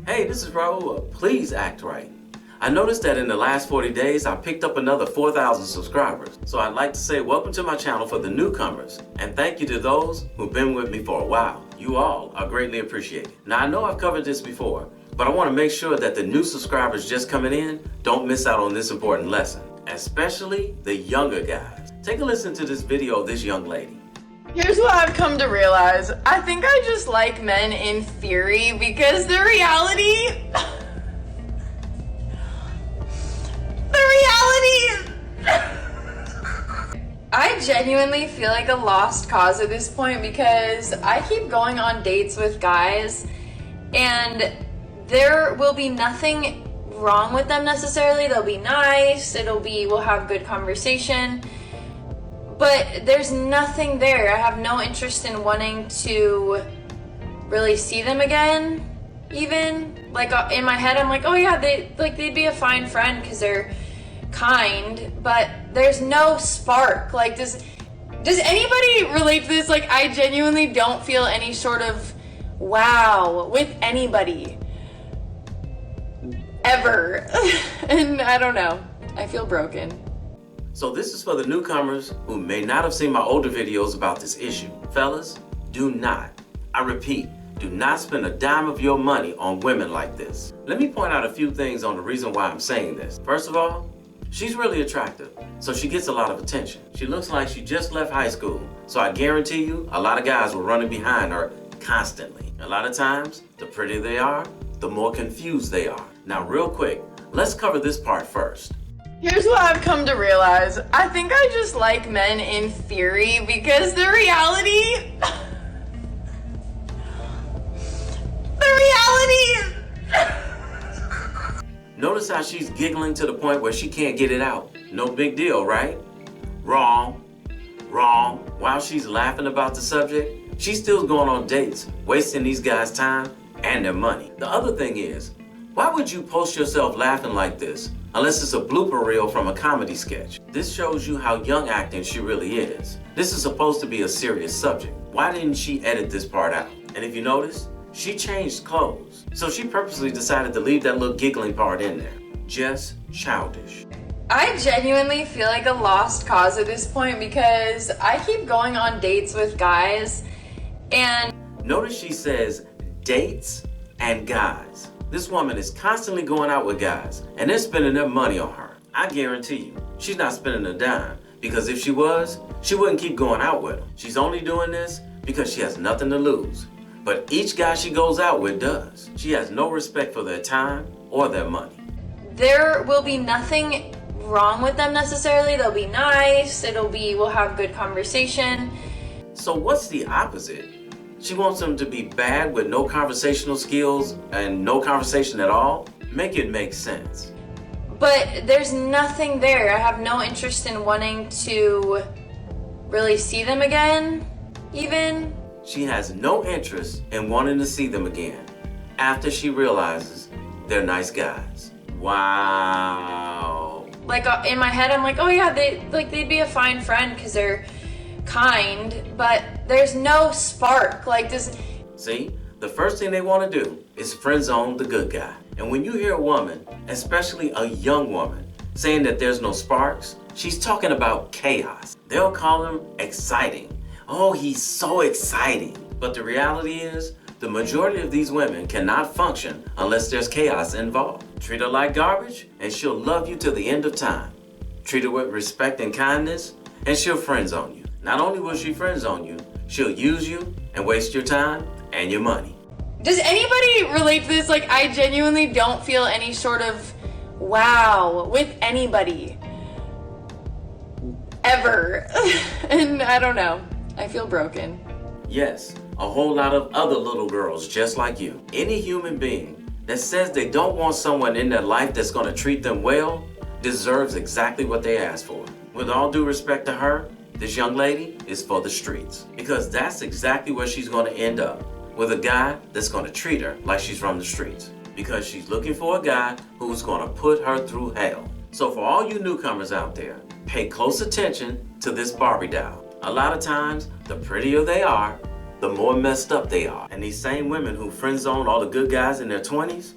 Hey, this is Raulh. Please act right. I noticed that in the last 40 days, I picked up another 4,000 subscribers. So I'd like to say welcome to my channel for the newcomers, and thank you to those who've been with me for a while. You all are greatly appreciated. Now I know I've covered this before, but I want to make sure that the new subscribers just coming in don't miss out on this important lesson, especially the younger guys. Take a listen to this video of this young lady. Here's what I've come to realize. I think I just like men in theory because the reality I genuinely feel like a lost cause at this point because I keep going on dates with guys and there will be nothing wrong with them necessarily. They'll be nice, we'll have good conversation. But there's nothing there. I have no interest in wanting to really see them again, even. Like in my head, I'm like, oh yeah, they'd be a fine friend because they're kind, but there's no spark. Like, does anybody relate to this? Like, I genuinely don't feel any sort of wow with anybody. Ever. And I don't know. I feel broken. So this is for the newcomers who may not have seen my older videos about this issue. Fellas, do not, I repeat, do not spend a dime of your money on women like this. Let me point out a few things on the reason why I'm saying this. First of all, she's really attractive, so she gets a lot of attention. She looks like she just left high school, so I guarantee you a lot of guys were running behind her constantly. A lot of times, the prettier they are, the more confused they are. Now real quick, let's cover this part first. Here's what I've come to realize. I think I just like men in theory because the reality Notice how she's giggling to the point where she can't get it out. No big deal, right? Wrong. Wrong. While she's laughing about the subject, she's still going on dates, wasting these guys' time and their money. The other thing is, why would you post yourself laughing like this unless it's a blooper reel from a comedy sketch? This shows you how young acting she really is. This is supposed to be a serious subject. Why didn't she edit this part out? And if you notice, she changed clothes. So she purposely decided to leave that little giggling part in there. Just childish. I genuinely feel like a lost cause at this point because I keep going on dates with guys and... Notice she says dates and guys. This woman is constantly going out with guys and they're spending their money on her. I guarantee you, she's not spending a dime because if she was, she wouldn't keep going out with them. She's only doing this because she has nothing to lose. But each guy she goes out with does. She has no respect for their time or their money. There will be nothing wrong with them necessarily. They'll be nice, we'll have good conversation. So what's the opposite? She wants them to be bad with no conversational skills and no conversation at all? Make it make sense. But there's nothing there. I have no interest in wanting to really see them again, even. She has no interest in wanting to see them again after she realizes they're nice guys. Wow. Like in my head, I'm like, oh yeah, they'd be a fine friend because they're kind, but there's no spark. Like, See, the first thing they want to do is friend zone the good guy. And when you hear a woman, especially a young woman, saying that there's no sparks, she's talking about chaos. They'll call him exciting. Oh, he's so exciting. But the reality is, the majority of these women cannot function unless there's chaos involved. Treat her like garbage, and she'll love you till the end of time. Treat her with respect and kindness, and she'll friend zone you. Not only will she friend zone you, she'll use you and waste your time and your money. Does anybody relate to this? Like, I genuinely don't feel any sort of wow with anybody. Ever. And I don't know. I feel broken. Yes, a whole lot of other little girls just like you. Any human being that says they don't want someone in their life that's going to treat them well deserves exactly what they ask for. With all due respect to her, this young lady is for the streets. Because that's exactly where she's going to end up. With a guy that's going to treat her like she's from the streets. Because she's looking for a guy who's going to put her through hell. So for all you newcomers out there, pay close attention to this Barbie doll. A lot of times, the prettier they are, the more messed up they are. And these same women who friend zone all the good guys in their 20s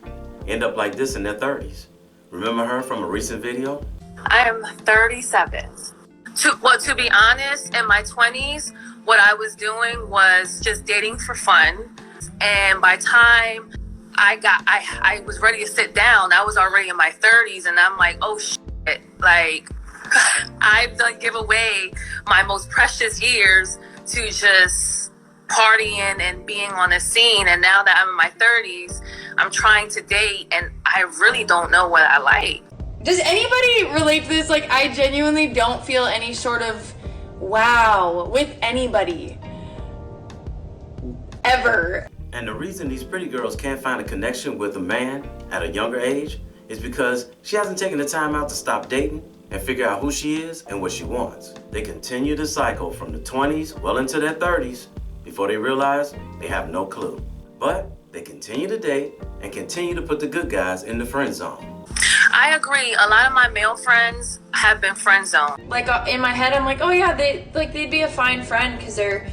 end up like this in their 30s. Remember her from a recent video? I am 37. To be honest, in my 20s, what I was doing was just dating for fun. And by time I was ready to sit down, I was already in my 30s, and I'm like, oh shit, like I've done give away my most precious years to just partying and being on a scene. And now that I'm in my 30s, I'm trying to date, and I really don't know what I like. Does anybody relate to this? Like, I genuinely don't feel any sort of wow with anybody. Ever. And the reason these pretty girls can't find a connection with a man at a younger age is because she hasn't taken the time out to stop dating and figure out who she is and what she wants. They continue the cycle from the 20s well into their 30s before they realize they have no clue. But they continue to date and continue to put the good guys in the friend zone. I agree. A lot of my male friends have been friend zoned. Like, in my head, I'm like, oh yeah, they'd be a fine friend because they're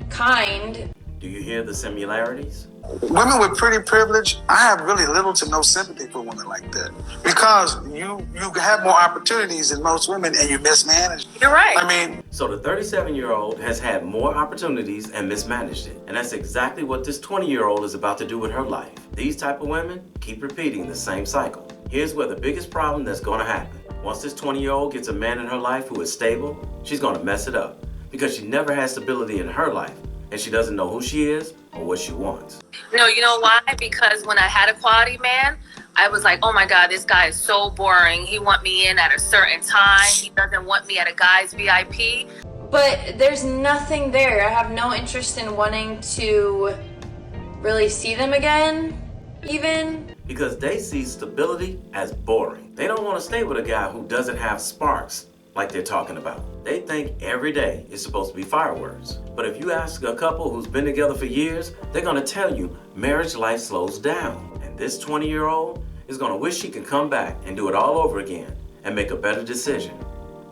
kind. Do you hear the similarities? Women with pretty privilege, I have really little to no sympathy for women like that, because you have more opportunities than most women and you mismanage. You're right. I mean, so the 37-year-old has had more opportunities and mismanaged it. And that's exactly what this 20-year-old is about to do with her life. These type of women keep repeating the same cycle. Here's where the biggest problem that's going to happen. Once this 20-year-old gets a man in her life who is stable, she's going to mess it up because she never has stability in her life and she doesn't know who she is or what she wants. No, you know why? Because when I had a quality man, I was like, oh my God, this guy is so boring. He want me in at a certain time. He doesn't want me at a guy's VIP. But there's nothing there. I have no interest in wanting to really see them again, even. Because they see stability as boring. They don't want to stay with a guy who doesn't have sparks like they're talking about. They think every day is supposed to be fireworks. But if you ask a couple who's been together for years, they're gonna tell you marriage life slows down. And this 20-year-old is gonna wish she could come back and do it all over again and make a better decision.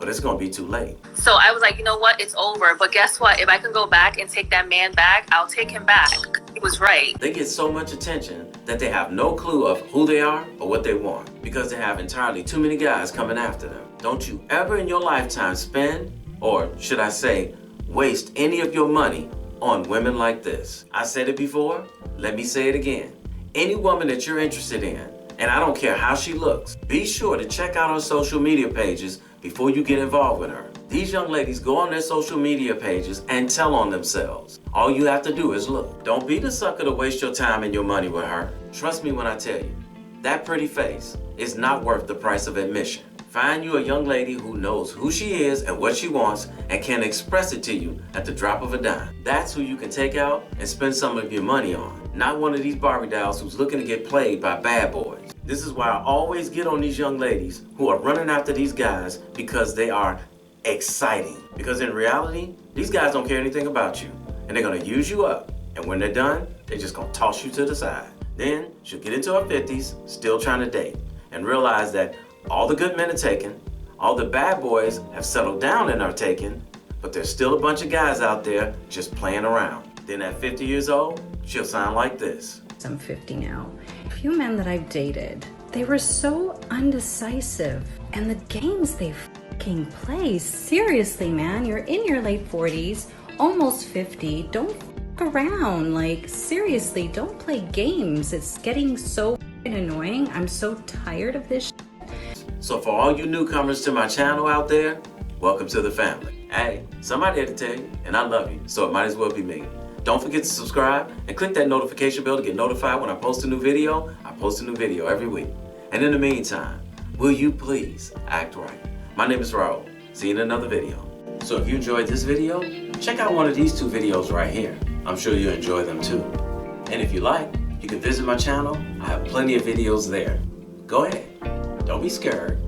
But it's gonna be too late. So I was like, you know what, it's over. But guess what? If I can go back and take that man back, I'll take him back. He was right. They get so much attention that they have no clue of who they are or what they want because they have entirely too many guys coming after them. Don't you ever in your lifetime spend, or should I say, waste any of your money on women like this. I said it before, let me say it again. Any woman that you're interested in, and I don't care how she looks, be sure to check out her social media pages before you get involved with her. These young ladies go on their social media pages and tell on themselves. All you have to do is look. Don't be the sucker to waste your time and your money with her. Trust me when I tell you, that pretty face is not worth the price of admission. Find you a young lady who knows who she is and what she wants and can express it to you at the drop of a dime. That's who you can take out and spend some of your money on. Not one of these Barbie dolls who's looking to get played by bad boys. This is why I always get on these young ladies who are running after these guys because they are exciting. Because in reality, these guys don't care anything about you and they're gonna use you up. And when they're done, they're just gonna toss you to the side. Then she'll get into her 50s, still trying to date, and realize that all the good men are taken, all the bad boys have settled down and are taken, but there's still a bunch of guys out there just playing around. Then at 50 years old, she'll sound like this. I'm 50 now. A few men that I've dated, they were so undecisive. And the games they fucking play, seriously, man, you're in your late 40s, almost 50, don't fuck around. Like, seriously, don't play games. It's getting so fucking annoying. I'm so tired of this shit. So for all you newcomers to my channel out there, welcome to the family. Hey, somebody had to tell you, and I love you, so it might as well be me. Don't forget to subscribe and click that notification bell to get notified when I post a new video. I post a new video every week. And in the meantime, will you please act right? My name is Raulh. See you in another video. So if you enjoyed this video, check out one of these two videos right here. I'm sure you'll enjoy them too. And if you like, you can visit my channel. I have plenty of videos there. Go ahead. Don't be scared.